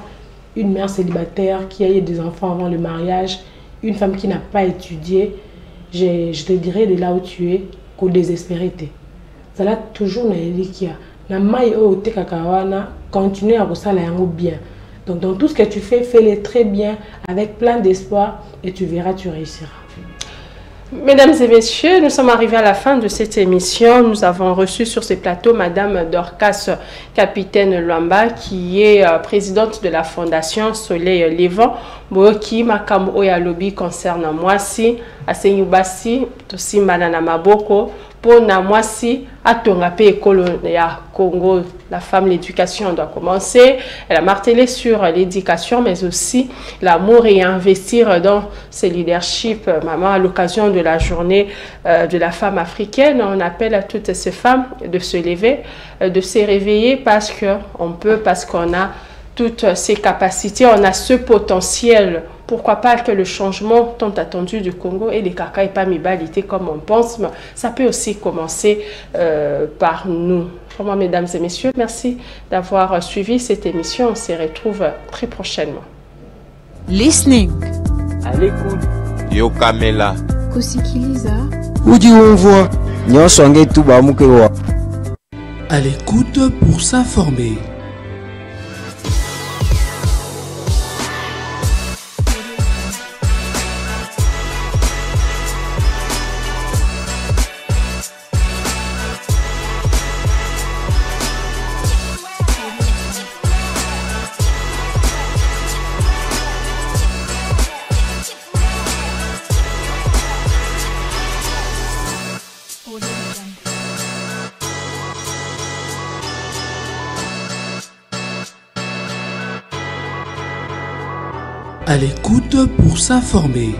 une mère célibataire qui a eu des enfants avant le mariage, une femme qui n'a pas étudié, je te dirais de là où tu es, qu'au désespéré. Ça l'a toujours na mai o te kakawana, continue à ça bien. Donc dans tout ce que tu fais, fais-le très bien, avec plein d'espoir et tu verras, tu réussiras. Mesdames et messieurs, nous sommes arrivés à la fin de cette émission. Nous avons reçu sur ce plateau Madame Dorcas Capitaine Luamba, qui est présidente de la Fondation Soleil Levant. Boyoki Makam Oya Lobby concerne Mwasi, Asenyubasi, Tosi Manana Maboko, pour Namwasi, Atongape Ekolo ya Congo. La femme, l'éducation doit commencer. Elle a martelé sur l'éducation, mais aussi l'amour et investir dans ses leaderships. Maman, à l'occasion de la journée de la femme africaine, on appelle à toutes ces femmes de se lever, de se réveiller parce qu'on peut, parce qu'on a toutes ces capacités, on a ce potentiel. Pourquoi pas que le changement tant attendu du Congo et des caca et pas mibalité comme on pense, mais ça peut aussi commencer par nous. Vraiment, mesdames et messieurs, merci d'avoir suivi cette émission. On se retrouve très prochainement. Listening. À l'écoute. Yo Kamela. Kusikiliza. Uji umvwa nyonso ngetu bamukewa. À l'écoute pour s'informer. À l'écoute pour s'informer.